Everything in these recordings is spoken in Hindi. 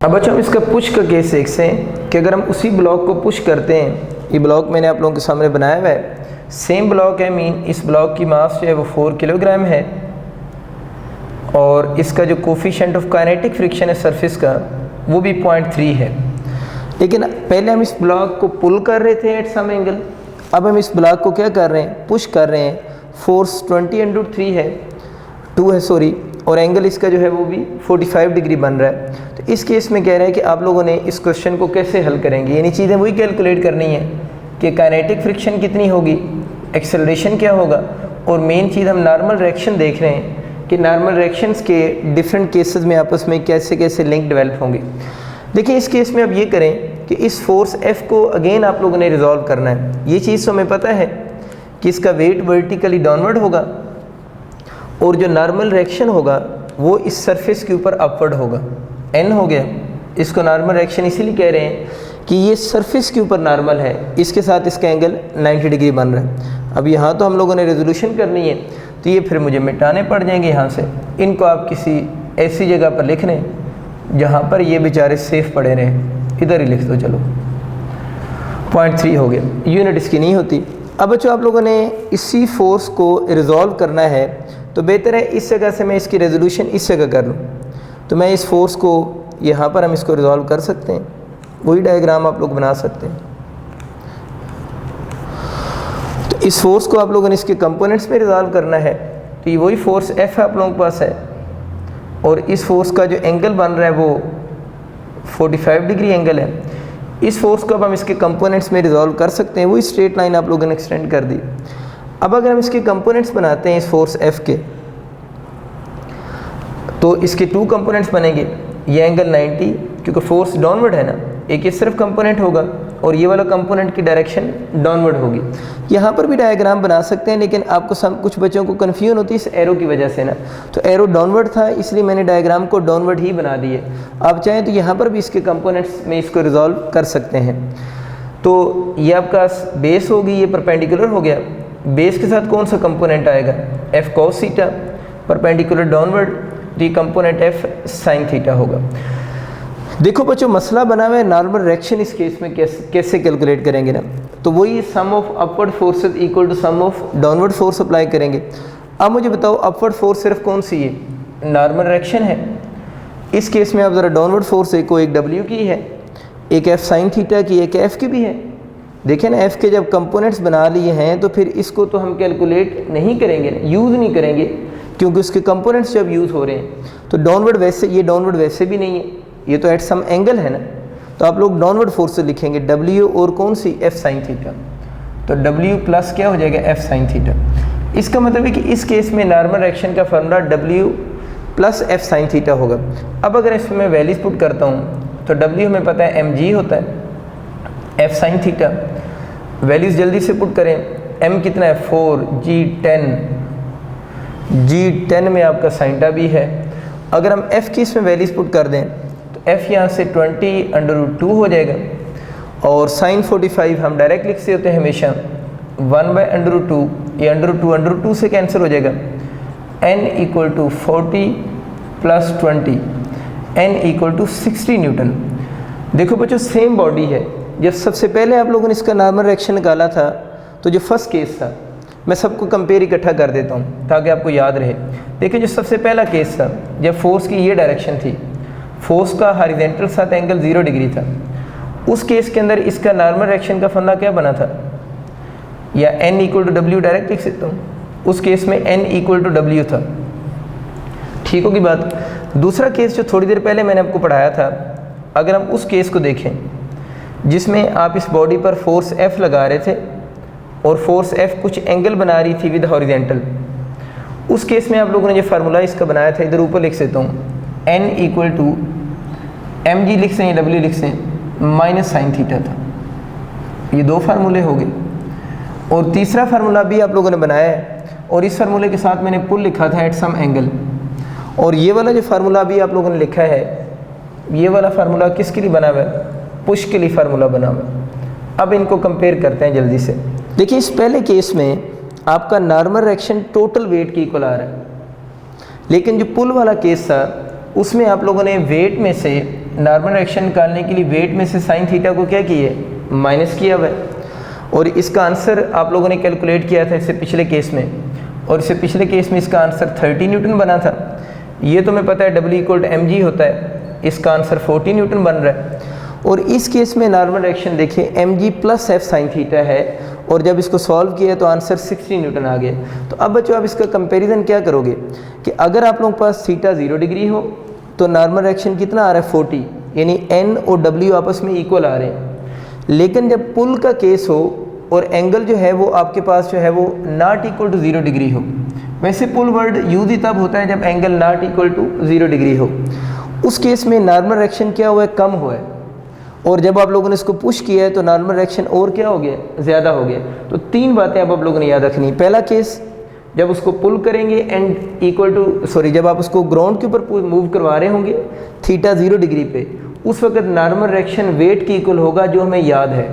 अब बच्चों हम इसका पुश का केस देखते हैं कि अगर हम उसी ब्लॉक को पुश करते हैं, ये ब्लॉक मैंने आप लोगों के सामने बनाया हुआ है, सेम ब्लॉक है, मीन इस ब्लॉक की मास जो है वो 4 किलोग्राम है और इसका जो कोफिशिएंट ऑफ काइनेटिक फ्रिक्शन है सरफेस का वो भी 0.3 है। लेकिन पहले हम इस ब्लॉक को पुल कर रहे थे एट सम एंगल, अब हम इस ब्लॉक को क्या कर रहे हैं, पुश कर रहे हैं। फोर्स 20 × 3 है, 2 है सॉरी, और एंगल इसका जो है वो भी 45 डिग्री बन रहा है। तो इस केस में कह रहा है कि आप लोगों ने इस क्वेश्चन को कैसे हल करेंगे, यानी चीज़ें वही कैलकुलेट करनी है कि काइनेटिक फ्रिक्शन कितनी होगी, एक्सेलरेशन क्या होगा, और मेन चीज़ हम नॉर्मल रिएक्शन देख रहे हैं कि नॉर्मल रिएक्शंस के डिफरेंट केसेस में आपस में कैसे कैसे लिंक डेवलप होंगे। देखिए इस केस में अब ये करें कि इस फोर्स F को अगेन आप लोगों ने रिजॉल्व करना है। ये चीज़ तो हमें पता है कि इसका वेट वर्टिकली डाउनवर्ड होगा और जो नॉर्मल रिएक्शन होगा वो इस सरफेस के ऊपर अपवर्ड होगा। N हो गया, इसको नॉर्मल रिएक्शन इसीलिए कह रहे हैं कि ये सरफेस के ऊपर नॉर्मल है, इसके साथ इसका एंगल 90 डिग्री बन रहा है। अब यहाँ तो हम लोगों ने रेजोल्यूशन करनी है, तो ये फिर मुझे मिटाने पड़ जाएंगे यहाँ से। इनको आप किसी ऐसी जगह पर लिख लें जहाँ पर ये बेचारे सेफ पड़े रहें, इधर ही लिख दो। चलो 0.3 हो गया, यूनिट इसकी नहीं होती। अब बच्चों आप लोगों ने इसी फोर्स को रिजॉल्व करना है, तो बेहतर है इस जगह से मैं इसकी रेजोल्यूशन इस जगह कर लूँ। तो मैं इस फोर्स को यहाँ पर हम इसको रिजॉल्व कर सकते हैं, वही डायग्राम आप लोग बना सकते हैं। तो इस फोर्स को आप लोगों ने इसके कंपोनेंट्स में रिजॉल्व करना है, तो ये वही फोर्स F है आप लोगों के पास है, और इस फोर्स का जो एंगल बन रहा है वो 45 डिग्री एंगल है। इस फोर्स को अब हम इसके कंपोनेंट्स में रिजॉल्व कर सकते हैं, वही स्ट्रेट लाइन आप लोगों ने एक्सटेंड कर दी। अब अगर हम इसके कंपोनेंट्स बनाते हैं इस फोर्स F के, तो इसके 2 कंपोनेंट्स बनेंगे। ये एंगल 90, क्योंकि फोर्स डाउनवर्ड है ना, एक ये सिर्फ कंपोनेंट होगा और ये वाला कंपोनेंट की डायरेक्शन डाउनवर्ड होगी। यहाँ पर भी डायग्राम बना सकते हैं, लेकिन आपको कुछ बच्चों को कन्फ्यूजन होती है इस एरो की वजह से ना, तो एरो डाउनवर्ड था इसलिए मैंने डायग्राम को डाउनवर्ड ही बना दिए। आप चाहें तो यहाँ पर भी इसके कंपोनेंट्स में इसको रिजॉल्व कर सकते हैं। तो ये आपका बेस होगी, ये परपेंडिकुलर हो गया। बेस के साथ कौन सा कंपोनेंट आएगा, F cos theta, perpendicular downward, तो ये कंपोनेंट F sin थीटा होगा। देखो बच्चों मसला बना हुआ है नॉर्मल रिएक्शन, इस केस में कैसे कैलकुलेट करेंगे ना, तो वही sum of upward forces equal to sum of downward force apply करेंगे। अब मुझे बताओ अपवर्ड फोर्स सिर्फ कौन सी है, नॉर्मल रिएक्शन है। इस केस में आप ज़रा डाउनवर्ड फोर्स एक W की है, एक F sin थीटा की, एक F की भी है। देखें ना, F के जब कंपोनेंट्स बना लिए हैं तो फिर इसको तो हम कैलकुलेट नहीं करेंगे, यूज़ नहीं करेंगे, क्योंकि उसके कंपोनेंट्स जब यूज़ हो रहे हैं। तो डाउनवर्ड वैसे, ये डाउनवर्ड वैसे भी नहीं है, ये तो एट सम एंगल है ना, तो आप लोग डाउनवर्ड फोर्स से लिखेंगे W और कौन सी F sin थीटा। तो W प्लस क्या हो जाएगा, F sin थीटा। इसका मतलब है कि इस केस में नॉर्मल रिएक्शन का formula W plus F sin theta होगा। अब अगर इसमें मैं वैल्यूज पुट करता हूँ तो W हमें पता है mg होता है, F sin थीटा वैल्यूज जल्दी से पुट करें। m कितना है 4, g10 में आपका साइंटा भी है। अगर हम f की इसमें वैल्यूज पुट कर दें तो f यहाँ से 20√2 हो जाएगा, और sin 45 हम डायरेक्ट लिखते होते हैं हमेशा 1/√2, ये √2 से कैंसिल हो जाएगा। n equal to 40 plus 20, n equal to 60 newton. देखो बच्चों सेम बॉडी है। जब सबसे पहले आप लोगों ने इसका नॉर्मल रिएक्शन निकाला था, तो जो फर्स्ट केस था, मैं सबको कंपेयर इकट्ठा कर देता हूँ ताकि आपको याद रहे। देखिए जो सबसे पहला केस था, जब फोर्स की ये डायरेक्शन थी, फोर्स का हॉरिजॉन्टल साथ एंगल 0 डिग्री था, उस केस के अंदर इसका नॉर्मल रिएक्शन का फंडा क्या बना था, या n equal to W direct लिख सकता हूँ। उस केस में n इक्वल टू W था, ठीक होगी बात। दूसरा केस जो थोड़ी देर पहले मैंने आपको पढ़ाया था, अगर हम उस केस को देखें जिसमें आप इस बॉडी पर फोर्स F लगा रहे थे और फोर्स F कुछ एंगल बना रही थी विद हॉरिजॉन्टल, उस केस में आप लोगों ने जो फार्मूला इसका बनाया था, इधर ऊपर लिख देता हूँ, n इक्वल टू mg लिख सें, W लिख सें, माइनस साइन थीटा था। ये 2 फार्मूले हो गए। और तीसरा फार्मूला भी आप लोगों ने बनाया है, और इस फार्मूले के साथ मैंने पुल लिखा था एट सम एंगल। और ये वाला जो फार्मूला भी आप लोगों ने लिखा है, ये वाला फार्मूला किसके लिए बना हुआ है, पुश के लिए फार्मूला बना हुआ। अब इनको कंपेयर करते हैं जल्दी से। देखिए इस पहले केस में आपका नॉर्मल रिएक्शन टोटल वेट के इक्वल आ रहा है, लेकिन जो पुल वाला केस था उसमें आप लोगों ने वेट में से नॉर्मल रिएक्शन निकालने के लिए वेट में से साइन थीटा को क्या किया है, माइनस किया हुआ है। और इसका आंसर आप लोगों ने कैलकुलेट किया था इससे पिछले केस में, और इससे पिछले केस में इसका आंसर 30 न्यूटन बना था। ये तो मैं पता है W=mg होता है, इसका आंसर 40 न्यूटन बन रहा है। और इस केस में नॉर्मल रिएक्शन देखिए mg + f sin थीटा है, और जब इसको सॉल्व किया तो आंसर 60 न्यूटन आ गया। तो अब बच्चों आप इसका कंपैरिजन क्या करोगे कि अगर आप लोगों के पास थीटा 0 डिग्री हो तो नॉर्मल रिएक्शन कितना आ रहा है 40, यानी n और w आपस में इक्वल आ रहे हैं। लेकिन जब पुल का केस हो और एंगल जो है वो आपके पास जो है वो नॉट इक्वल टू 0 डिग्री हो, वैसे पुल वर्ड यूज ही तब होता है जब angle not equal to 0 degree हो, उस केस में नॉर्मल रिएक्शन क्या हुआ है, कम हुआ है। और जब आप लोगों ने इसको पुश किया है तो नॉर्मल रिएक्शन और क्या हो गया, ज़्यादा हो गया। तो 3 बातें अब आप लोगों ने याद रखनी। पहला केस जब उसको पुल करेंगे एंड इक्वल टू जब आप उसको ग्राउंड के ऊपर मूव करवा रहे होंगे थीटा 0 डिग्री पे, उस वक्त नॉर्मल रिएक्शन वेट की इक्वल होगा जो हमें याद है।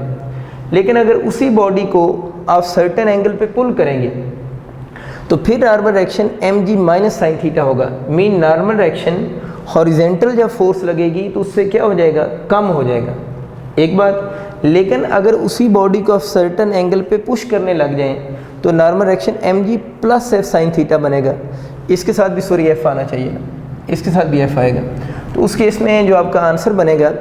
लेकिन अगर उसी बॉडी को आप सर्टेन एंगल पे पुल करेंगे तो फिर normal reaction mg - sin theta होगा। मीन नॉर्मल रिएक्शन हॉरिजेंटल जब फोर्स लगेगी तो उससे क्या हो जाएगा, कम हो जाएगा, एक बात। लेकिन अगर उसी बॉडी को आप सर्टेन एंगल पे पुश करने लग जाएं तो normal reaction mg + f sin theta बनेगा। इसके साथ भी f आना चाहिए ना, इसके साथ भी f आएगा। तो उस केस में जो आपका आंसर बनेगा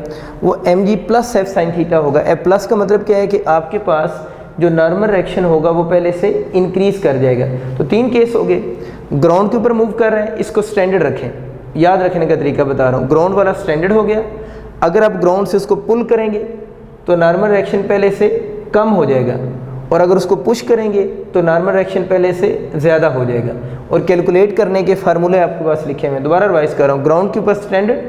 वो mg + f sin थीटा होगा। f प्लस का मतलब क्या है कि आपके पास जो नॉर्मल रिएक्शन होगा वो पहले से इंक्रीज कर जाएगा। तो 3 केस हो गए। ग्राउंड के ऊपर मूव कर रहे हैं, इसको स्टैंडर्ड रखें, याद रखने का तरीका बता रहा हूँ। ग्राउंड वाला स्टैंडर्ड हो गया। अगर आप ग्राउंड से उसको पुल करेंगे तो नॉर्मल रिएक्शन पहले से कम हो जाएगा, और अगर उसको पुश करेंगे तो नॉर्मल रिएक्शन पहले से ज़्यादा हो जाएगा। और कैलकुलेट करने के फार्मूले आपके पास लिखे हैं, दोबारा रिवाइज कर रहा हूँ। ग्राउंड के ऊपर स्टैंडर्ड,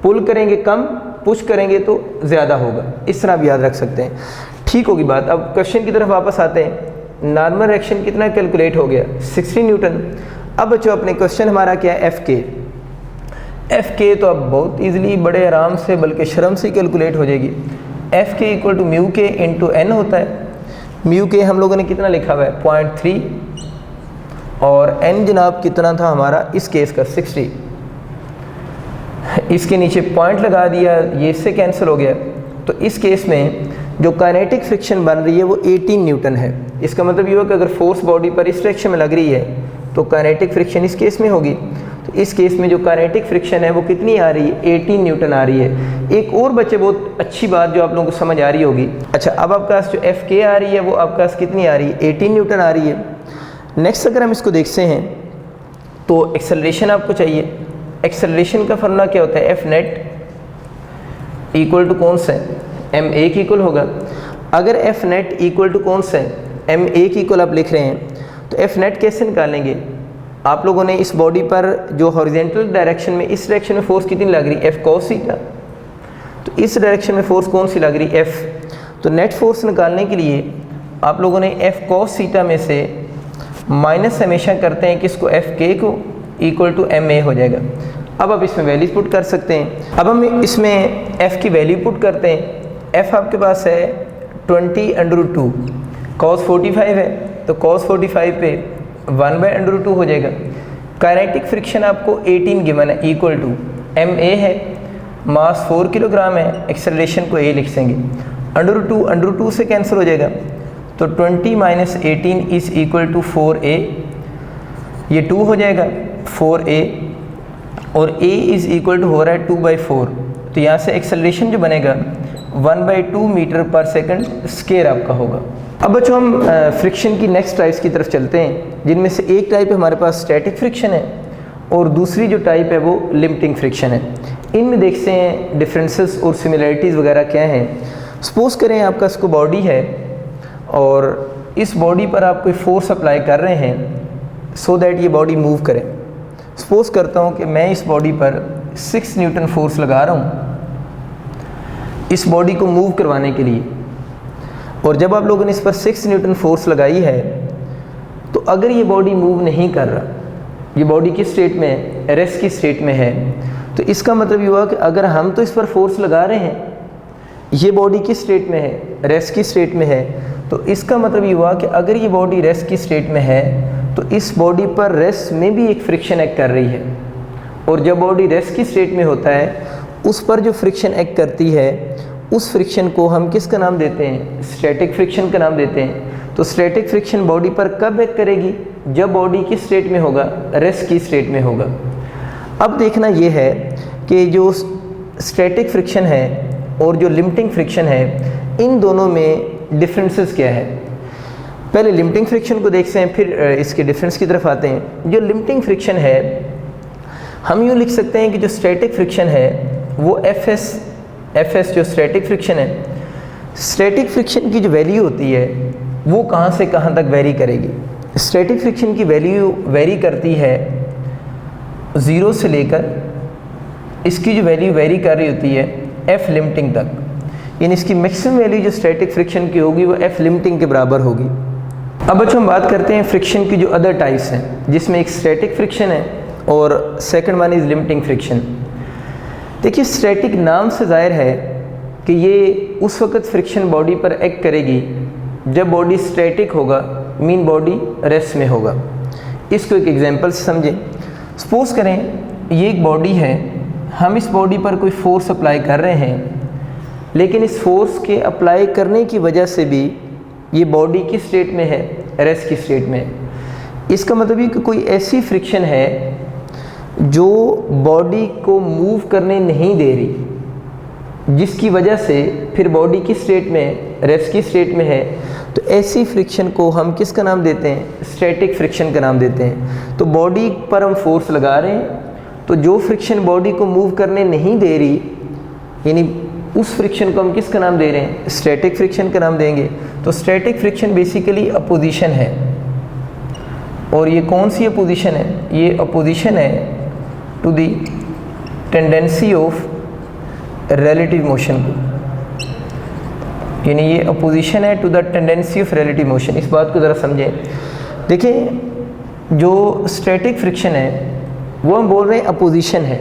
पुल करेंगे कम, पुश करेंगे तो ज़्यादा होगा। इस तरह आप याद रख सकते हैं। ठीक होगी बात। अब क्वेश्चन की तरफ वापस आते हैं। नॉर्मल रिएक्शन कितना कैलकुलेट हो गया, 60 न्यूटन। अब बच्चों अपने क्वेश्चन हमारा क्या है, एफ के तो अब बहुत ईजिली, बड़े आराम से, बल्कि शर्म से कैलकुलेट हो जाएगी। एफ के इक्वल टू म्यू के इंटू एन होता है। म्यू के हम लोगों ने कितना लिखा हुआ है, 0.3, और एन जनाब कितना था हमारा इस केस का 60। इसके नीचे पॉइंट लगा दिया, ये इससे कैंसिल हो गया। तो इस केस में जो काइनेटिक फ्रिक्शन बन रही है वो 18 न्यूटन है। इसका मतलब ये हुआ कि अगर फोर्स बॉडी पर इस डायरेक्शन में लग रही है तो काइनेटिक फ्रिक्शन इस केस में होगी। तो इस केस में जो काइनेटिक फ्रिक्शन है वो कितनी आ रही है, 18 न्यूटन आ रही है। एक और बच्चे बहुत अच्छी बात जो आप लोगों को समझ आ रही होगी। अच्छा, अब आपके पास जो एफ के आ रही है वो आपके पास कितनी आ रही है, 18 न्यूटन आ रही है। नेक्स्ट अगर हम इसको देखते हैं तो एक्सेलरेशन आपको चाहिए। एक्सेलरेशन का फॉर्मूला क्या होता है, एफ नेट इक्वल टू कौन सा है, एम ए की इक्वल होगा। अगर एफ नेट इक्वल टू कौन सा है, एम ए की इक्वल आप लिख रहे हैं, तो एफ नेट कैसे निकालेंगे। आप लोगों ने इस बॉडी पर जो हॉरिजेंटल डायरेक्शन में, इस डायरेक्शन में फोर्स कितनी लग रही है, एफ कॉस थीटा। तो इस डायरेक्शन में फोर्स कौन सी लग रही है, एफ। तो नेट फोर्स निकालने के लिए आप लोगों ने एफ कॉस थीटा में से माइनस हमेशा करते हैं किसको, एफ के को, इक्वल टू एम ए हो जाएगा। अब आप इसमें वैल्यू पुट कर सकते हैं। अब हम इसमें एफ़ की वैल्यू पुट करते हैं। एफ़ आपके पास है 20√2, कॉस 45 है तो कॉस 45 पे 1/√2 हो जाएगा। काइनेटिक फ्रिक्शन आपको 18 गिवन है, इक्वल टू एम ए है, मास 4 किलोग्राम है, एक्सेलरेशन को ए लिख देंगे। √2 से कैंसिल हो जाएगा, तो 20 - 18 इज़ इक्वल टू 4a, ये 2 हो जाएगा 4a, और a इज़ इक्वल टू हो रहा है 2/4। तो यहाँ से एक्सेलरेशन जो बनेगा 1/2 मीटर पर सेकंड स्क्वायर आपका होगा। अब बच्चों हम फ्रिक्शन की नेक्स्ट टाइप्स की तरफ चलते हैं, जिनमें से एक टाइप हमारे पास स्टैटिक फ्रिक्शन है और दूसरी जो टाइप है वो लिमिटिंग फ्रिक्शन है। इनमें देखते हैं डिफरेंसेस और सिमिलरिटीज़ वगैरह क्या हैं। सपोज करें आपका इसको बॉडी है और इस बॉडी पर आप कोई फोर्स अप्लाई कर रहे हैं सो दैट ये बॉडी मूव करे। सपोज करता हूँ कि मैं इस बॉडी पर 6 न्यूटन फोर्स लगा रहा हूँ इस बॉडी को मूव करवाने के लिए, और जब आप लोगों ने इस पर 6 न्यूटन फोर्स लगाई है तो अगर ये बॉडी मूव नहीं कर रहा, ये बॉडी किस स्टेट में है, रेस्ट की स्टेट में है, तो इसका मतलब ये हुआ कि अगर हम तो इस पर फोर्स लगा रहे हैं ये बॉडी किस स्टेट में है, रेस्ट की स्टेट में है, तो इसका मतलब ये हुआ कि अगर ये बॉडी रेस्ट की स्टेट में है तो इस बॉडी पर रेस्ट में भी एक फ्रिक्शन एक्ट कर रही है, और जब बॉडी रेस्ट की स्टेट में होता है उस पर जो फ्रिक्शन एक्ट करती है उस फ्रिक्शन को हम किसका नाम देते हैं, स्टैटिक फ्रिक्शन का नाम देते हैं। तो स्टैटिक फ्रिक्शन बॉडी पर कब एक्ट करेगी, जब बॉडी किस स्टेट में होगा, रेस्ट की स्टेट में होगा। अब देखना ये है कि जो स्टैटिक फ्रिक्शन है और जो लिमिटिंग फ्रिक्शन है इन दोनों में डिफरेंसेस क्या है। पहले लिमिटिंग फ्रिक्शन को देखते हैं, फिर इसके डिफरेंस की तरफ आते हैं। जो लिमिटिंग फ्रिक्शन है हम यूँ लिख सकते हैं कि जो स्टैटिक फ्रिक्शन है वो एफ जो स्टैटिक फ्रिक्शन है, स्टैटिक फ्रिक्शन की जो वैल्यू होती है वो कहाँ से कहाँ तक वेरी करेगी। स्टैटिक फ्रिक्शन की वैल्यू वेरी करती है 0 से लेकर, इसकी जो वैल्यू वेरी कर रही होती है एफ लिमिटिंग तक, यानी इसकी मैक्सिमम वैल्यू जो स्टैटिक फ्रिक्शन की होगी वो एफ लिमिटिंग के बराबर होगी। अब बच्चों हम बात करते हैं फ्रिक्शन की जो अदर टाइप्स हैं, जिसमें एक स्टैटिक फ्रिक्शन है और second one is limiting friction. देखिए स्टैटिक नाम से जाहिर है कि ये उस वक्त फ्रिक्शन बॉडी पर एक्ट करेगी जब बॉडी स्टैटिक होगा, मीन बॉडी रेस्ट में होगा। इसको एक एग्जांपल से समझें। सपोज करें ये एक बॉडी है, हम इस बॉडी पर कोई फोर्स अप्लाई कर रहे हैं, लेकिन इस फोर्स के अप्लाई करने की वजह से भी ये बॉडी किस स्टेट में है, रेस्ट की स्टेट में है। इसका मतलब ये कि कोई ऐसी फ्रिक्शन है जो बॉडी को मूव करने नहीं दे रही, जिसकी वजह से फिर बॉडी किस स्टेट में, रेस्ट की स्टेट में है। तो ऐसी फ्रिक्शन को हम किसका नाम देते हैं, स्टैटिक फ्रिक्शन का नाम देते हैं। तो बॉडी पर हम फोर्स लगा रहे हैं, तो जो फ्रिक्शन बॉडी को मूव करने नहीं दे रही, यानी उस फ्रिक्शन को हम किसका नाम दे रहे हैं, स्टैटिक फ्रिक्शन का नाम देंगे। तो स्टैटिक फ्रिक्शन बेसिकली अपोजिशन है, और ये कौन सी अपोजिशन है, ये अपोजिशन है to the tendency of relative motion को, यानी ये अपोजिशन है to the tendency of relative motion. इस बात को ज़रा समझें। देखिए जो स्टैटिक फ्रिक्शन है वो हम बोल रहे हैं अपोजिशन है।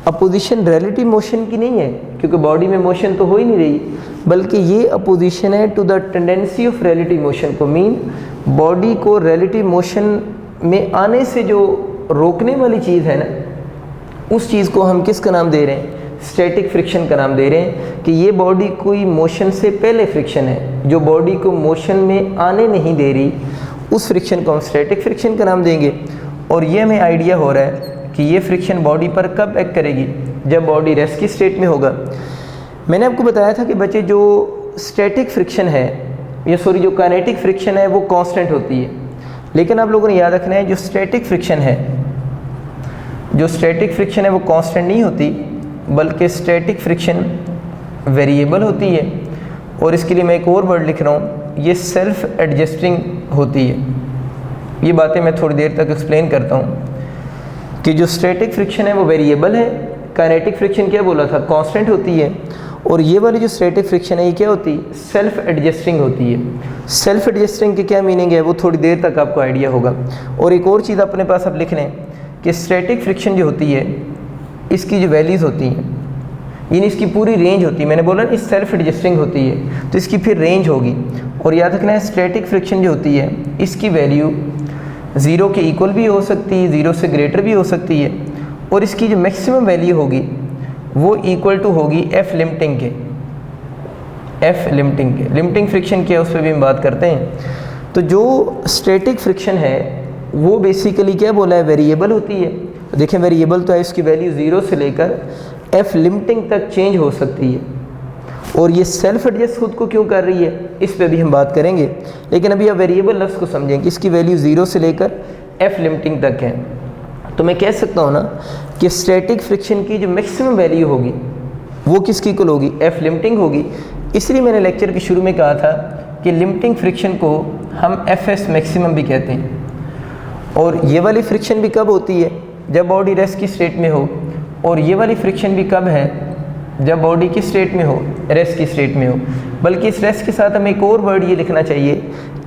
अपोजिशन रिलेटिव मोशन की नहीं है, क्योंकि बॉडी में मोशन तो हो ही नहीं रही, बल्कि ये अपोजिशन है to the tendency of relative motion को, मीन बॉडी को रिलेटिव मोशन में आने से जो रोकने वाली चीज़ है ना, उस चीज़ को हम किसका नाम दे रहे हैं, स्टैटिक फ्रिक्शन का नाम दे रहे हैं। कि ये बॉडी कोई मोशन से पहले फ्रिक्शन है, जो बॉडी को मोशन में आने नहीं दे रही, उस फ्रिक्शन को हम स्टैटिक फ्रिक्शन का नाम देंगे। और ये हमें आइडिया हो रहा है कि ये फ्रिक्शन बॉडी पर कब एक्ट करेगी, जब बॉडी रेस्ट की स्टेट में होगा। मैंने आपको बताया था कि बच्चे जो स्टैटिक फ्रिक्शन है या जो काइनेटिक फ्रिक्शन है वो कांस्टेंट होती है, लेकिन आप लोगों ने याद रखना है जो स्टैटिक फ्रिक्शन है वो कांस्टेंट नहीं होती, बल्कि स्टैटिक फ्रिक्शन वेरिएबल होती है। और इसके लिए मैं एक और वर्ड लिख रहा हूँ, ये सेल्फ एडजस्टिंग होती है। ये बातें मैं थोड़ी देर तक एक्सप्लेन करता हूँ कि जो स्टैटिक फ्रिक्शन है वो वेरिएबल है, काइनेटिक फ्रिक्शन क्या बोला था, कांस्टेंट होती है। और ये वाली जो स्टैटिक फ्रिक्शन है ये क्या होती है, सेल्फ एडजस्टिंग होती है। सेल्फ एडजस्टिंग की क्या मीनिंग है वो थोड़ी देर तक आपको आइडिया होगा। और एक और चीज़ अपने पास आप लिख लें कि स्टैटिक फ्रिक्शन जो होती है इसकी जो वैल्यूज़ होती हैं, यानी इसकी पूरी रेंज होती है। मैंने बोला ना सेल्फ एडजस्टिंग होती है, तो इसकी फिर रेंज होगी। और याद रखना है स्टैटिक फ्रिक्शन जो होती है इसकी वैल्यू 0 के इक्वल भी हो सकती है, 0 से ग्रेटर भी हो सकती है, और इसकी जो मैक्सिमम वैल्यू होगी वो इक्वल टू होगी एफ लिमिटिंग के। लिमिटिंग फ्रिक्शन क्या है उस पर भी हम बात करते हैं। तो जो स्टैटिक फ्रिक्शन है वो बेसिकली क्या बोला है, वेरिएबल होती है। देखें वेरिएबल तो है, इसकी वैल्यू 0 से लेकर एफ लिमिटिंग तक चेंज हो सकती है। और ये सेल्फ एडजस्ट खुद को क्यों कर रही है इस पे भी हम बात करेंगे, लेकिन अभी आप वेरिएबल लफ्ज़ को समझें कि इसकी वैल्यू 0 से लेकर एफ लिमिटिंग तक है। तो मैं कह सकता हूँ ना कि स्टैटिक फ्रिक्शन की जो मैक्सिमम वैल्यू होगी वो किसकी इक्वल होगी, एफ लिमिटिंग होगी। इसलिए मैंने लेक्चर के शुरू में कहा था कि लिमिटिंग फ्रिक्शन को हम एफ एस मैक्सिमम भी कहते हैं। और ये वाली फ्रिक्शन भी कब होती है, जब बॉडी रेस्ट की स्टेट में हो। और ये वाली फ्रिक्शन भी कब है, जब बॉडी की स्टेट में हो, रेस्ट की स्टेट में हो। बल्कि इस रेस्ट के साथ हमें एक और वर्ड ये लिखना चाहिए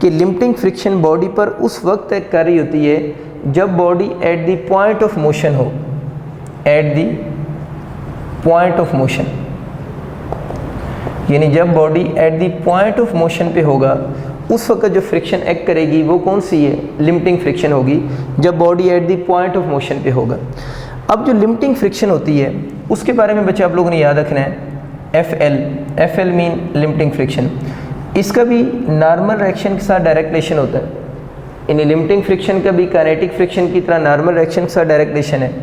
कि लिमिटिंग फ्रिक्शन बॉडी पर उस वक्त एक्ट कर रही होती है जब body at the point of motion हो, at the point of motion. यानी जब body at the point of motion पे होगा उस वक्त जो फ्रिक्शन एक्ट करेगी वो कौन सी है, लिमिटिंग फ्रिक्शन होगी, जब body at the point of motion पे होगा। अब जो लिमिटिंग फ्रिक्शन होती है उसके बारे में बच्चे आप लोगों ने याद रखना है, F L mean limiting friction. इसका भी नॉर्मल रिएक्शन के साथ डायरेक्ट रिलेशन होता है, यानी लिमिटिंग फ्रिक्शन का भी काइनेटिक फ्रिक्शन की तरह नॉर्मल रिएक्शन के साथ डायरेक्ट रिलेशन है।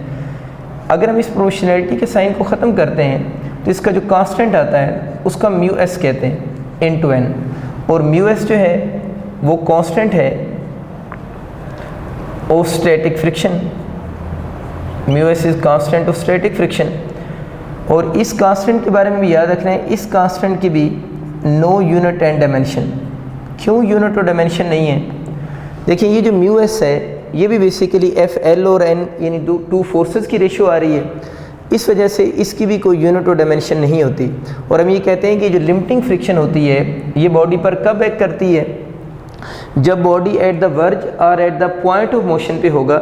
अगर हम इस प्रोपोर्शनैलिटी के साइन को ख़त्म करते हैं तो इसका जो कांस्टेंट आता है उसका म्यू एस कहते हैं इन टू एन, और म्यू एस जो है वो कांस्टेंट है of static friction, mu S is constant of static friction. और इस कांस्टेंट के बारे में भी याद रखना है, इस कांस्टेंट की भी नो यूनिट एंड डायमेंशन। क्यों यूनिट और डायमेंशन नहीं है? देखिए ये जो म्यू एस है ये भी बेसिकली एफ एल और एन यानी टू फोर्सेस की रेशियो आ रही है, इस वजह से इसकी भी कोई यूनिट और डायमेंशन नहीं होती। और हम ये कहते हैं कि जो लिमिटिंग फ्रिक्शन होती है ये बॉडी पर कब एक्ट करती है, जब बॉडी एट द वर्ज और eight the point of motion पे होगा,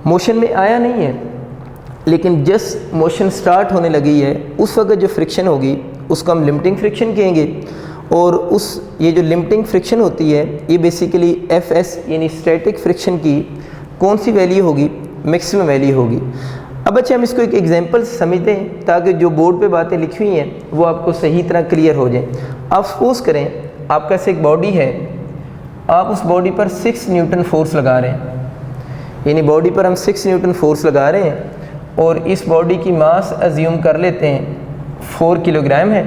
मोशन में आया नहीं है लेकिन जस्ट मोशन स्टार्ट होने लगी है, उस वक्त जो फ्रिक्शन होगी उसको हम लिमिटिंग फ्रिक्शन कहेंगे। और उस ये जो लिमिटिंग फ्रिक्शन होती है ये बेसिकली एफ एस यानी स्टैटिक फ्रिक्शन की कौन सी वैल्यू होगी, मैक्सिमम वैल्यू होगी। अब बच्चे हम इसको एक एग्जांपल से समझते हैं ताकि जो बोर्ड पे बातें लिखी हुई हैं वो आपको सही तरह क्लियर हो जाए। आप सपोज करें आपका से एक बॉडी है, आप उस बॉडी पर 6 न्यूटन फोर्स लगा रहे हैं, यानी बॉडी पर हम 6 न्यूटन फोर्स लगा रहे हैं और इस बॉडी की मास अज्यूम कर लेते हैं 4 किलोग्राम है,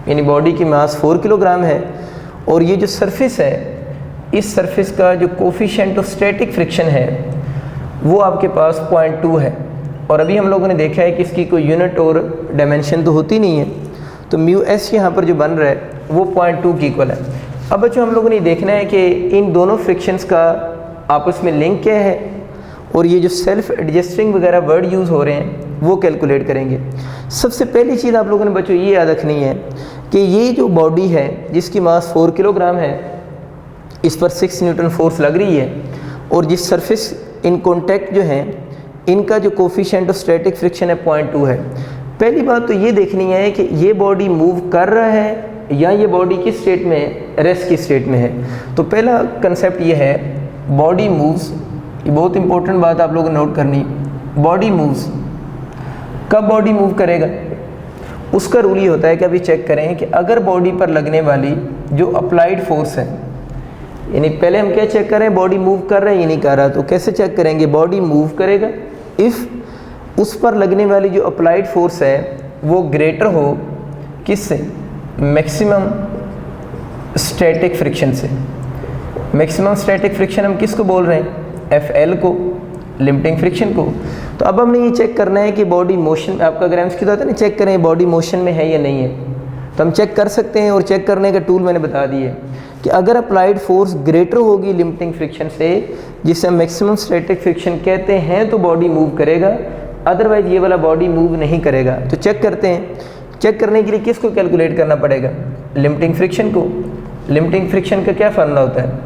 यानी बॉडी की मास 4 किलोग्राम है। और ये जो सरफेस है इस सरफेस का जो कोफिशिएंट ऑफ स्टैटिक फ्रिक्शन है वो आपके पास 0.2 है। और अभी हम लोगों ने देखा है कि इसकी कोई यूनिट और डायमेंशन तो होती नहीं है, तो म्यू एस यहाँ पर जो बन रहा है वो 0.2 की इक्वल है। अब बच्चों हम लोगों ने देखना है कि इन दोनों फ्रिक्शंस का आपस में लिंक क्या है, और ये जो सेल्फ एडजस्टिंग वगैरह वर्ड यूज़ हो रहे हैं वो कैलकुलेट करेंगे। सबसे पहली चीज़ आप लोगों ने बच्चों ये याद रखनी है कि ये जो बॉडी है जिसकी मास 4 किलोग्राम है, इस पर 6 न्यूटन फोर्स लग रही है, और जिस सरफेस इन कॉन्टैक्ट जो हैं इनका जो कोफिशिएंट ऑफ स्टैटिक फ्रिक्शन है 0.2 है। पहली बात तो ये देखनी है कि ये बॉडी मूव कर रहा है या ये बॉडी किस स्टेट में है, रेस्ट की स्टेट में है। तो पहला कंसेप्ट ये है बॉडी मूव्स, ये बहुत इंपॉर्टेंट बात आप लोगों ने नोट करनी। बॉडी मूव्स, कब बॉडी मूव करेगा उसका रूल ये होता है कि अभी चेक करें कि अगर बॉडी पर लगने वाली जो अप्लाइड फोर्स है, यानी पहले हम क्या चेक करें, बॉडी मूव कर रहा है या नहीं कर रहा, तो कैसे चेक करेंगे, बॉडी मूव करेगा इफ़ उस पर लगने वाली जो अप्लाइड फोर्स है वो ग्रेटर हो किससे, मैक्सिमम स्टैटिक फ्रिक्शन से। मैक्सिमम स्टैटिक फ्रिक्शन हम किसको बोल रहे हैं, एफ एल को, लिमिटिंग फ्रिक्शन को। तो अब हमने ये चेक करना है कि बॉडी मोशन, आपका ग्राम्स की होता है ना, चेक करें बॉडी मोशन में है या नहीं है, तो हम चेक कर सकते हैं। और चेक करने का टूल मैंने बता दिए कि अगर अप्लाइड फोर्स ग्रेटर होगी लिमिटिंग फ्रिक्शन से, जिसे हम मैक्सिमम स्टैटिक फ्रिक्शन कहते हैं, तो बॉडी मूव करेगा, अदरवाइज ये वाला बॉडी मूव नहीं करेगा। तो चेक करते हैं, चेक करने के लिए किसको कैलकुलेट करना पड़ेगा, लिमिटिंग फ्रिक्शन को। लिमिटिंग फ्रिक्शन का क्या फार्मूला होता है,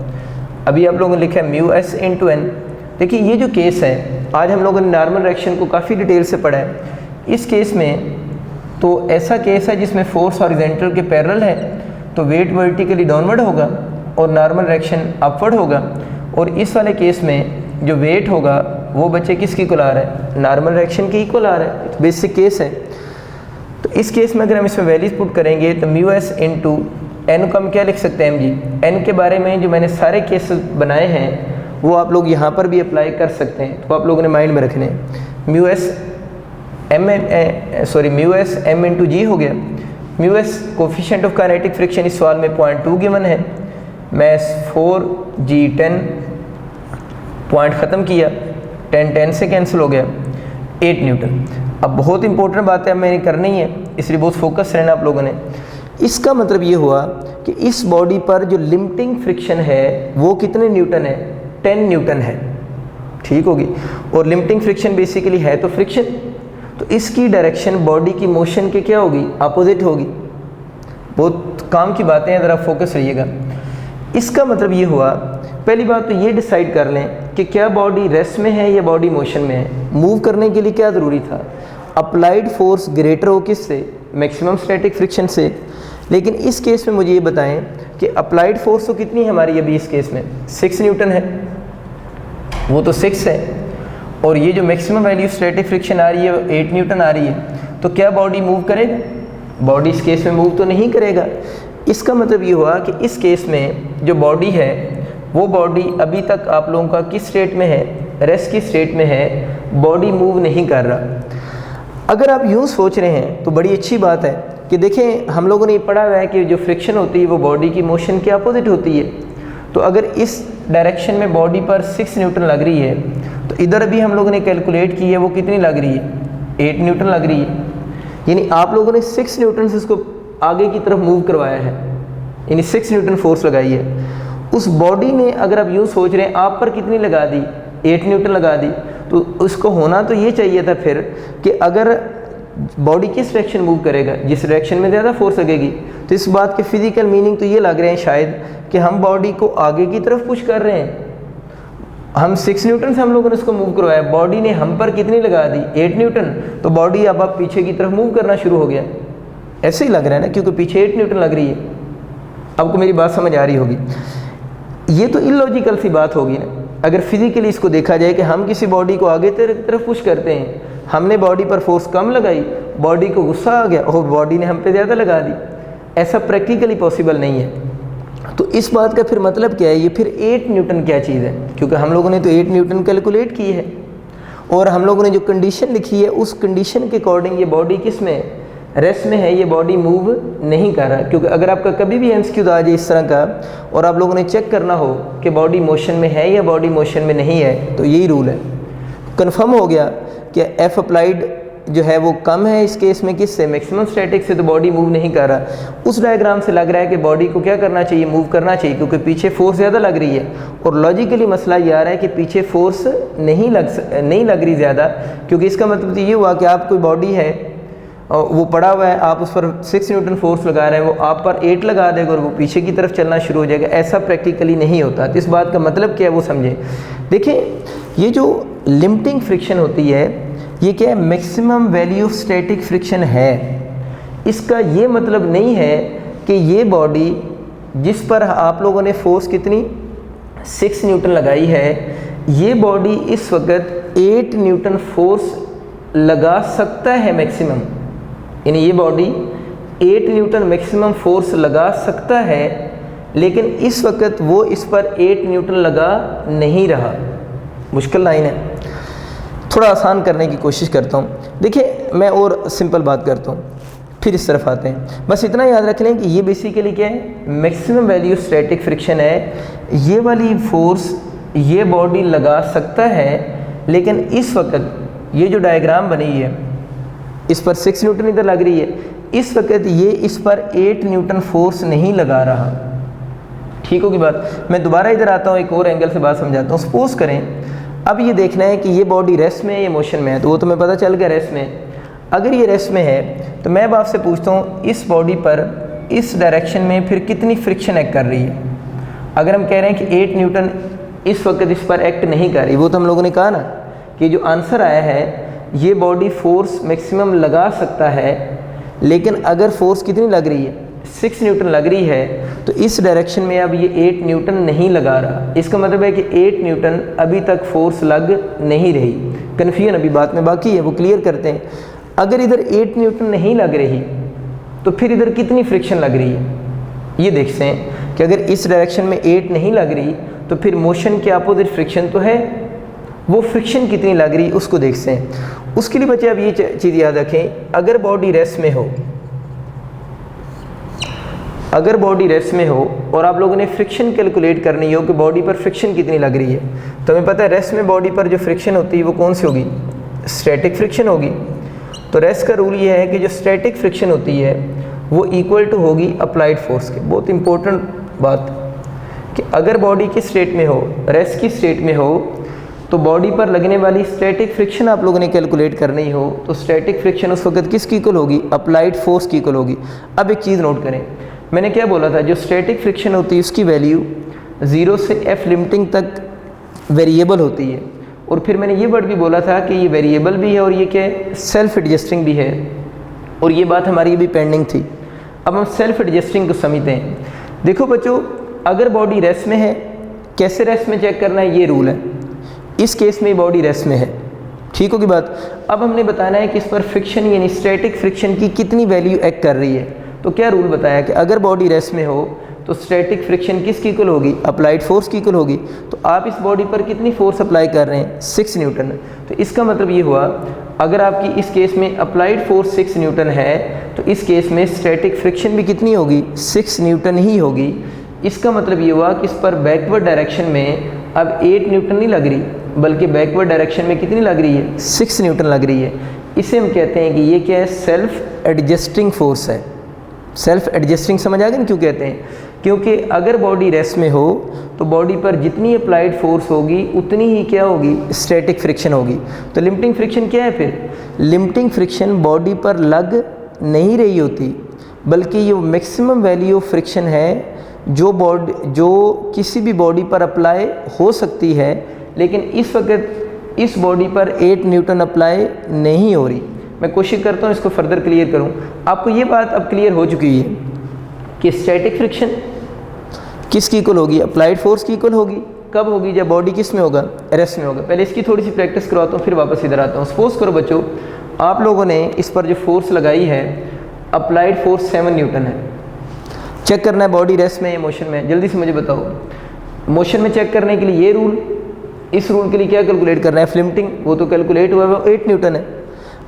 अभी आप लोगों ने लिखा है mu s into n. देखिए ये जो केस है आज हम लोगों ने नॉर्मल रिएक्शन को काफ़ी डिटेल से पढ़ा है। इस केस में तो ऐसा केस है जिसमें फोर्स हॉरिजॉन्टल के पैरेलल है, तो वेट वर्टिकली डाउनवर्ड होगा और नॉर्मल रिएक्शन अपवर्ड होगा। और इस वाले केस में जो वेट होगा वो बच्चे किसकी इक्वल आ रहा है, नॉर्मल रिएक्शन के इक्वल आ रहा है। तो बेसिक केस है। तो इस केस में अगर हम इसमें वैल्यूज पुट करेंगे तो mu s into n को हम क्या लिख सकते हैं एम जी। एन के बारे में जो मैंने सारे केसेस बनाए हैं वो आप लोग यहाँ पर भी अप्लाई कर सकते हैं, तो आप लोगों ने माइंड में रखने हैं। Mu S mu S M into G हो गया। Mu S coefficient of kinetic friction इस सवाल में 0.2 गिवन है। मैं 4G10 पॉइंट ख़त्म किया, 10 से कैंसिल हो गया, 8 न्यूटन। अब बहुत इंपॉर्टेंट बात है मैंने करनी है, इसलिए बहुत फोकस रहना आप लोगों ने। इसका मतलब ये हुआ कि इस बॉडी पर जो लिमिटिंग फ्रिक्शन है वो कितने न्यूटन है, 10 न्यूटन है, ठीक होगी। और लिमिटिंग फ्रिक्शन बेसिकली है तो फ्रिक्शन, तो इसकी डायरेक्शन बॉडी की मोशन के क्या होगी, अपोजिट होगी। बहुत काम की बातें हैं, ज़रा फोकस रहिएगा। इसका मतलब ये हुआ, पहली बात तो ये डिसाइड कर लें कि क्या बॉडी रेस्ट में है या बॉडी मोशन में है। मूव करने के लिए क्या ज़रूरी था, अप्लाइड फोर्स ग्रेटर हो किससे, मैक्सिमम स्टैटिक फ्रिक्शन से, लेकिन इस केस में मुझे ये बताएं कि अप्लाइड फोर्स तो कितनी है हमारी अभी इस केस में, 6 न्यूटन है, वो तो 6 है, और ये जो मैक्सिमम वैल्यू स्टैटिक फ्रिक्शन आ रही है 8 न्यूटन आ रही है, तो क्या बॉडी मूव करेगा? बॉडी इस केस में मूव तो नहीं करेगा। इसका मतलब ये हुआ कि इस केस में जो बॉडी है वो बॉडी अभी तक आप लोगों का किस स्टेट में है? रेस्ट की स्टेट में है, बॉडी मूव नहीं कर रहा। अगर आप यूँ सोच रहे हैं तो बड़ी अच्छी बात है कि देखें हम लोगों ने ये पढ़ा हुआ है कि जो फ्रिक्शन होती है वो बॉडी की मोशन के अपोजिट होती है। तो अगर इस डायरेक्शन में बॉडी पर 6 न्यूटन लग रही है तो इधर भी हम लोगों ने कैलकुलेट की है वो कितनी लग रही है? 8 न्यूटन लग रही है। यानी आप लोगों ने 6 न्यूटन से उसको आगे की तरफ मूव करवाया है, यानी 6 न्यूटन फोर्स लगाई है। उस बॉडी ने अगर आप यूँ सोच रहे हैं आप पर कितनी लगा दी? 8 न्यूटन लगा दी। तो उसको होना तो ये चाहिए था फिर कि अगर बॉडी किस डायरेक्शन मूव करेगा, जिस डायरेक्शन में ज़्यादा फोर्स लगेगी। तो इस बात के फिजिकल मीनिंग तो ये लग रहे हैं शायद कि हम बॉडी को आगे की तरफ पुश कर रहे हैं। हम 6 न्यूटन से हम लोगों ने उसको मूव करवाया, बॉडी ने हम पर कितनी लगा दी? 8 न्यूटन। तो बॉडी अब आप पीछे की तरफ मूव करना शुरू हो गया। ऐसे ही लग रहा है ना, क्योंकि पीछे 8 न्यूटन लग रही है। आपको मेरी बात समझ आ रही होगी। ये तो इलॉजिकल सी बात होगी ना अगर फिजिकली इसको देखा जाए कि हम किसी बॉडी को आगे तरफ पुश करते हैं, हमने बॉडी पर फोर्स कम लगाई, बॉडी को गुस्सा आ गया और बॉडी ने हम पे ज़्यादा लगा दी। ऐसा प्रैक्टिकली पॉसिबल नहीं है। तो इस बात का फिर मतलब क्या है? ये फिर 8 न्यूटन क्या चीज़ है? क्योंकि हम लोगों ने तो 8 न्यूटन कैलकुलेट की है और हम लोगों ने जो कंडीशन लिखी है उस कंडीशन के अकॉर्डिंग ये बॉडी किस में? रेस्ट में है। ये बॉडी मूव नहीं कर रहा। क्योंकि अगर आपका कभी भी एमसीक्यू आ जाए इस तरह का और आप लोगों ने चेक करना हो कि बॉडी मोशन में है या बॉडी मोशन में नहीं है, तो यही रूल है। कंफर्म हो गया कि एफ अप्लाइड जो है वो कम है इस केस में, किससे? मैक्सिमम स्टैटिक से। तो बॉडी मूव नहीं कर रहा। उस डायग्राम से लग रहा है कि बॉडी को क्या करना चाहिए? मूव करना चाहिए, क्योंकि पीछे फोर्स ज़्यादा लग रही है। और लॉजिकली मसला ये आ रहा है कि पीछे फोर्स नहीं लग रही ज़्यादा, क्योंकि इसका मतलब तो ये हुआ कि आप कोई बॉडी है और वो पड़ा हुआ है, आप उस पर 6 न्यूटन फोर्स लगा रहे हैं, वो आप पर 8 लगा देगा और वो पीछे की तरफ चलना शुरू हो जाएगा। ऐसा प्रैक्टिकली नहीं होता। तो इस बात का मतलब क्या है वो समझें। देखिए, ये जो लिमिटिंग फ्रिक्शन होती है ये क्या है? Maximum value of static friction है। इसका ये मतलब नहीं है कि ये बॉडी जिस पर आप लोगों ने फोर्स कितनी 6 न्यूटन लगाई है, ये बॉडी इस वक्त 8 न्यूटन फोर्स लगा सकता है मैक्सिमम। यानी ये बॉडी 8 न्यूटन मैक्सिमम फोर्स लगा सकता है, लेकिन इस वक्त वो इस पर 8 न्यूटन लगा नहीं रहा। मुश्किल लाइन है, थोड़ा आसान करने की कोशिश करता हूँ। देखिए, मैं और सिंपल बात करता हूँ, फिर इस तरफ आते हैं। बस इतना याद रख लें कि ये बेसिकली क्या है? मैक्सिमम वैल्यू स्टैटिक फ्रिक्शन है। ये वाली फोर्स ये बॉडी लगा सकता है, लेकिन इस वक्त ये जो डायग्राम बनी है इस पर 6 न्यूटन इधर लग रही है, इस वक्त ये इस पर 8 न्यूटन फोर्स नहीं लगा रहा। ठीक होगी बात? मैं दोबारा इधर आता हूँ, एक और एंगल से बात समझाता हूँ। सपोज करें अब ये देखना है कि ये बॉडी रेस्ट में है या मोशन में है, तो वो तो मैं पता चल गया रेस्ट में। अगर ये रेस्ट में है तो मैं अब आपसे पूछता हूँ इस बॉडी पर इस डायरेक्शन में फिर कितनी फ्रिक्शन एक्ट कर रही है? अगर हम कह रहे हैं कि 8 न्यूटन इस वक्त इस पर एक्ट नहीं कर रही, वो तो हम लोगों ने कहा ना कि जो आंसर आया है ये बॉडी फोर्स मैक्सिमम लगा सकता है, लेकिन अगर फोर्स कितनी लग रही है? 6 न्यूटन लग रही है, तो इस डायरेक्शन में अब ये 8 न्यूटन नहीं लगा रहा। इसका मतलब है कि 8 न्यूटन अभी तक फोर्स लग नहीं रही। कन्फ्यूजन अभी बात में बाकी है, वो क्लियर करते हैं। अगर इधर 8 न्यूटन नहीं लग रही तो फिर इधर कितनी फ्रिक्शन लग रही है? ये देखते हैं कि अगर इस डायरेक्शन में 8 नहीं लग रही तो फिर मोशन के अपोजिट फ्रिक्शन तो है, वो फ्रिक्शन कितनी लग रही उसको देखते हैं। उसके लिए बच्चे अब ये चीज़ याद रखें, अगर बॉडी रेस्ट में हो, अगर बॉडी रेस्ट में हो और आप लोगों ने फ्रिक्शन कैलकुलेट करनी हो कि बॉडी पर फ्रिक्शन कितनी लग रही है, तो हमें पता है रेस्ट में बॉडी पर जो फ्रिक्शन होती है वो कौन सी होगी? स्टैटिक फ्रिक्शन होगी। तो रेस्ट का रूल ये है कि जो स्टैटिक फ्रिक्शन होती है वो इक्वल टू होगी अप्लाइड फोर्स के। बहुत इंपॉर्टेंट बात कि अगर बॉडी की स्टेट में हो, रेस्ट की स्टेट में हो, तो बॉडी पर लगने वाली स्टैटिक फ्रिक्शन आप लोगों ने कैलकुलेट करनी हो, तो स्टैटिक फ्रिक्शन उस वक्त किसकी इक्वल होगी? अप्लाइड फोर्स की इक्वल होगी। अब एक चीज़ नोट करें, मैंने क्या बोला था? जो स्टैटिक फ्रिक्शन होती है उसकी वैल्यू 0 से f लिमिटिंग तक वेरिएबल होती है। और फिर मैंने ये वर्ड भी बोला था कि ये वेरिएबल भी है और ये क्या है? सेल्फ एडजस्टिंग भी है। और ये बात हमारी अभी पेंडिंग थी। अब हम सेल्फ एडजस्टिंग को समझते हैं। देखो बच्चों, अगर बॉडी रेस्ट में है, कैसे रेस्ट में चेक करना है, ये रूल है। इस केस में बॉडी रेस्ट में है, ठीक होगी बात। अब हमने बताना है कि इस पर फ्रिक्शन यानी स्टैटिक फ्रिक्शन की कितनी वैल्यू एक्ट कर रही है। तो क्या रूल बताया कि अगर बॉडी रेस्ट में हो तो स्टैटिक फ्रिक्शन किसकी इक्वल होगी, अप्लाइड फोर्स की इक्वल होगी। तो आप इस बॉडी पर कितनी फोर्स अप्लाई कर रहे हैं, 6 न्यूटन। तो इसका मतलब ये हुआ, अगर आपकी इस केस में अप्लाइड फोर्स 6 न्यूटन है तो इस केस में स्टैटिक फ्रिक्शन भी कितनी होगी, 6 न्यूटन ही होगी। इसका मतलब ये हुआ कि इस पर बैकवर्ड डायरेक्शन में अब 8 न्यूटन नहीं लग रही, बल्कि बैकवर्ड डायरेक्शन में कितनी लग रही है, 6 न्यूटन लग रही है। इसे हम कहते हैं कि ये क्या है, सेल्फ एडजस्टिंग फोर्स है। सेल्फ एडजस्टिंग समझ आ गया ना क्यों कहते हैं, क्योंकि अगर बॉडी रेस्ट में हो तो बॉडी पर जितनी अप्लाइड फोर्स होगी उतनी ही क्या होगी, स्टैटिक फ्रिक्शन होगी। तो लिमिटिंग फ्रिक्शन क्या है फिर, लिमिटिंग फ्रिक्शन बॉडी पर लग नहीं रही होती, बल्कि ये मैक्सिमम वैल्यू ऑफ फ्रिक्शन है जो किसी भी बॉडी पर अप्लाई हो सकती है, लेकिन इस वक्त इस बॉडी पर 8 न्यूटन अप्लाई नहीं हो रही। मैं कोशिश करता हूँ इसको फर्दर क्लियर करूँ। आपको ये बात अब क्लियर हो चुकी है कि स्टैटिक फ्रिक्शन किसकी इक्वल होगी, अप्लाइड फोर्स की इक्वल होगी। कब होगी, जब बॉडी किस में होगा, रेस्ट में होगा। पहले इसकी थोड़ी सी प्रैक्टिस करवाता हूँ, फिर वापस इधर आता हूँ। सपोज करो बच्चों, आप लोगों ने इस पर जो फोर्स लगाई है, अप्लाइड फोर्स 7 न्यूटन है। चेक करना है बॉडी रेस्ट में या मोशन में, जल्दी से मुझे बताओ। मोशन में चेक करने के लिए ये रूल, इस रूल के लिए क्या कैलकुलेट करना है, लिमिटिंग, वो तो कैलकुलेट हुआ है, वो 8 न्यूटन है।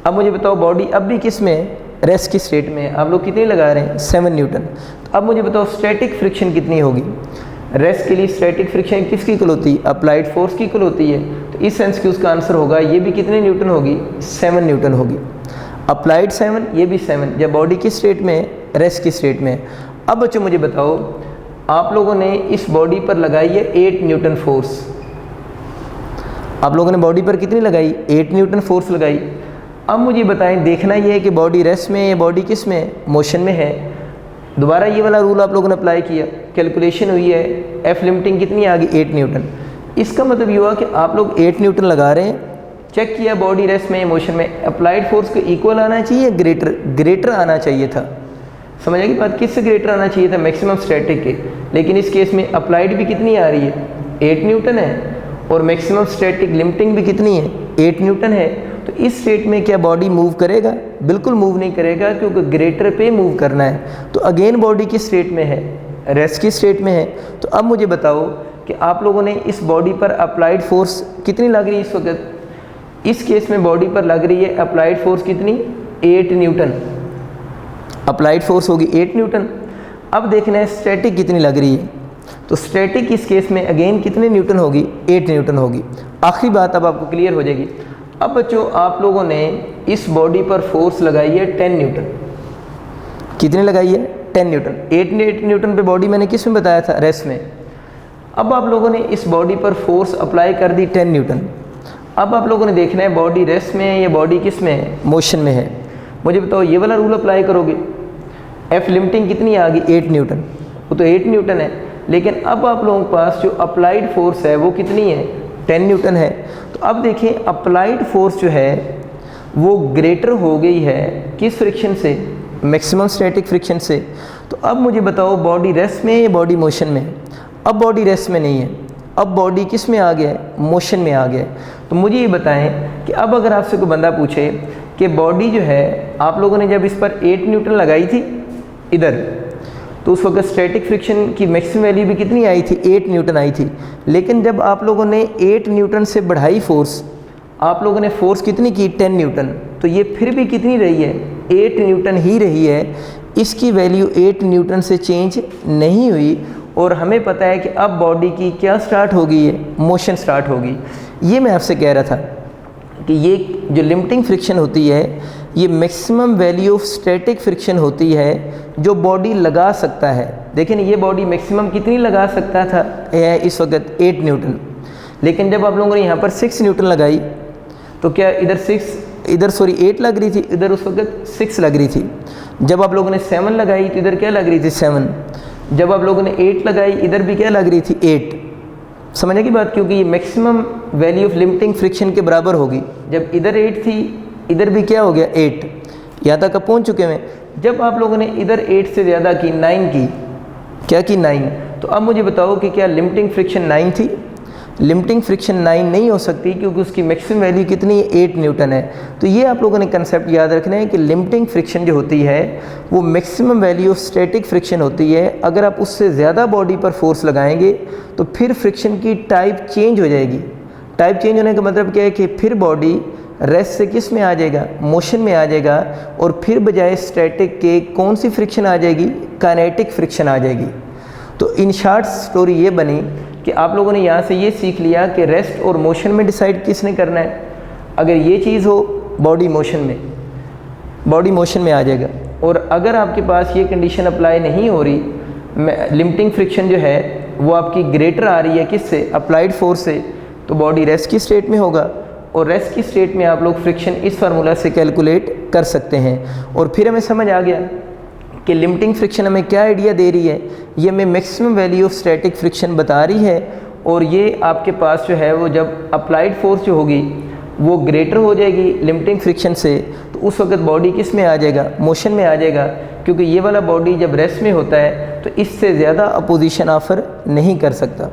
अब मुझे बताओ बॉडी अब भी किस में है, रेस्ट की स्टेट में है। आप लोग कितनी लगा रहे हैं, 7 न्यूटन। तो अब मुझे बताओ स्टैटिक फ्रिक्शन कितनी होगी। रेस्ट के लिए स्टैटिक फ्रिक्शन किसकी इक्वल होती है, अप्लाइड फोर्स की इक्वल होती है। तो इस सेंस की उसका आंसर होगा, ये भी कितने न्यूटन होगी, 7 न्यूटन होगी। अप्लाइड 7, ये भी 7, जब बॉडी किस स्टेट में है, रेस्ट की स्टेट में है। अब बच्चों मुझे बताओ, आप लोगों ने इस बॉडी पर लगाई है 8 न्यूटन फोर्स। आप लोगों ने बॉडी पर कितनी लगाई, 8 न्यूटन फोर्स लगाई। अब मुझे बताएं, देखना ये है कि बॉडी रेस्ट में है, बॉडी किस में है, मोशन में है। दोबारा ये वाला रूल आप लोगों ने अप्लाई किया, कैलकुलेशन हुई है, एफ लिमिटिंग कितनी आ गई, 8 न्यूटन। इसका मतलब ये हुआ कि आप लोग 8 न्यूटन लगा रहे हैं, चेक किया बॉडी रेस्ट में, मोशन में, अप्लाइड फोर्स को इक्वल आना चाहिए, ग्रेटर आना चाहिए था। समझ आएगी बात, किससे ग्रेटर आना चाहिए था, मैक्सिमम स्टैटिक के। लेकिन इस केस में अप्लाइड भी कितनी आ रही है, 8 न्यूटन है, और मैक्सिमम स्टैटिक लिमिटिंग भी कितनी है, 8 न्यूटन है। तो इस स्टेट में क्या बॉडी मूव करेगा, बिल्कुल मूव नहीं करेगा, क्योंकि ग्रेटर पे मूव करना है। तो अगेन बॉडी किस स्टेट में है, रेस्ट की स्टेट में है। तो अब मुझे बताओ कि आप लोगों ने इस बॉडी पर अप्लाइड फोर्स कितनी लग रही है इस वक्त। इस केस में बॉडी पर लग रही है अप्लाइड फोर्स कितनी, 8 न्यूटन। अप्लाइड फोर्स होगी 8 न्यूटन। अब देखना है स्टैटिक कितनी लग रही है। तो स्टैटिक इस केस में अगेन कितने न्यूटन होगी, 8 न्यूटन होगी। आखिरी बात अब आपको क्लियर हो जाएगी। अब बच्चों आप लोगों ने इस बॉडी पर फोर्स लगाई है 10 न्यूटन। कितने लगाई है, 10 न्यूटन। 8 न्यूटन पे बॉडी मैंने किस में बताया था, रेस्ट में। अब आप लोगों ने इस बॉडी पर फोर्स अप्लाई कर दी 10 न्यूटन। अब आप लोगों ने देखना है बॉडी रेस्ट में है या बॉडी किस में है, मोशन में है। मुझे बताओ ये वाला रूल अप्लाई करोगे, एफ लिमिटिंग कितनी आ गई, 8 न्यूटन। वो तो 8 न्यूटन है, लेकिन अब आप लोगों के पास जो अप्लाइड फोर्स है वो कितनी है, 10 न्यूटन है। तो अब देखें अप्लाइड फोर्स जो है वो ग्रेटर हो गई है किस फ्रिक्शन से, मैक्सिमम स्टैटिक फ्रिक्शन से। तो अब मुझे बताओ बॉडी रेस्ट में है या बॉडी मोशन में है। अब बॉडी रेस्ट में नहीं है, अब बॉडी किस में आ गया है, मोशन में आ गया है। तो मुझे ये बताएं कि अब अगर आपसे कोई बंदा पूछे कि बॉडी जो है आप लोगों ने जब इस पर 8 न्यूटन लगाई थी इधर, तो उस वक्त स्टैटिक फ्रिक्शन की मैक्सिमम वैल्यू भी कितनी आई थी, 8 न्यूटन आई थी। लेकिन जब आप लोगों ने 8 न्यूटन से बढ़ाई फोर्स, आप लोगों ने फोर्स कितनी की, 10 न्यूटन। तो ये फिर भी कितनी रही है, 8 न्यूटन ही रही है। इसकी वैल्यू 8 न्यूटन से चेंज नहीं हुई। और हमें पता है कि अब बॉडी की क्या स्टार्ट हो गई है, मोशन स्टार्ट होगी। ये मैं आपसे कह रहा था कि ये जो लिमिटिंग फ्रिक्शन होती है ये maximum value of static friction होती है जो बॉडी लगा सकता है। देखिए ये बॉडी मैक्सिमम कितनी लगा सकता था, इस वक्त 8 न्यूटन। लेकिन जब आप लोगों ने यहाँ पर 6 न्यूटन लगाई तो क्या इधर 8 लग रही थी, इधर उस वक्त 6 लग रही थी। जब आप लोगों ने 7 लगाई तो इधर क्या लग रही थी, 7। जब आप लोगों ने 8 लगाई इधर भी क्या लग रही थी, 8। समझने की बात, क्योंकि ये maximum value of limiting friction के बराबर होगी। जब इधर 8 थी इधर भी क्या हो गया, 8। यहाँ तक अब पहुँच चुके हैं। जब आप लोगों ने इधर 8 से ज़्यादा की, 9 की, क्या की 9, तो अब मुझे बताओ कि क्या लिमिटिंग फ्रिक्शन 9 थी? लिमिटिंग फ्रिक्शन 9 नहीं हो सकती क्योंकि उसकी मैक्सिमम वैल्यू कितनी है? 8 न्यूटन है। तो ये आप लोगों ने कंसेप्ट याद रखना है कि लिमिटिंग फ्रिक्शन जो होती है वो maximum value of static friction होती है। अगर आप उससे ज़्यादा बॉडी पर फोर्स लगाएंगे तो फिर फ्रिक्शन की टाइप चेंज हो जाएगी। टाइप चेंज होने का मतलब क्या है कि फिर बॉडी रेस्ट से किस में आ जाएगा? मोशन में आ जाएगा, और फिर बजाय स्टैटिक के कौन सी फ्रिक्शन आ जाएगी? काइनेटिक फ्रिक्शन आ जाएगी। तो इन शॉर्ट स्टोरी ये बनी कि आप लोगों ने यहाँ से ये सीख लिया कि रेस्ट और मोशन में डिसाइड किसने करना है। अगर ये चीज़ हो बॉडी मोशन में आ जाएगा, और अगर आपके पास ये कंडीशन अप्लाई नहीं हो रही, लिमिटिंग फ्रिक्शन जो है वो आपकी ग्रेटर आ रही है किससे? अप्लाइड फोर्स से, तो बॉडी रेस्ट की स्टेट में होगा, और रेस्ट की स्टेट में आप लोग फ्रिक्शन इस फार्मूला से कैलकुलेट कर सकते हैं। और फिर हमें समझ आ गया कि लिमिटिंग फ्रिक्शन हमें क्या आइडिया दे रही है, ये हमें maximum value of static friction बता रही है, और ये आपके पास जो है वो जब अप्लाइड फोर्स जो होगी वो ग्रेटर हो जाएगी लिमिटिंग फ्रिक्शन से, तो उस वक्त बॉडी किस में आ जाएगा? मोशन में आ जाएगा, क्योंकि ये वाला बॉडी जब रेस्ट में होता है तो इससे ज़्यादा अपोजिशन ऑफर नहीं कर सकता।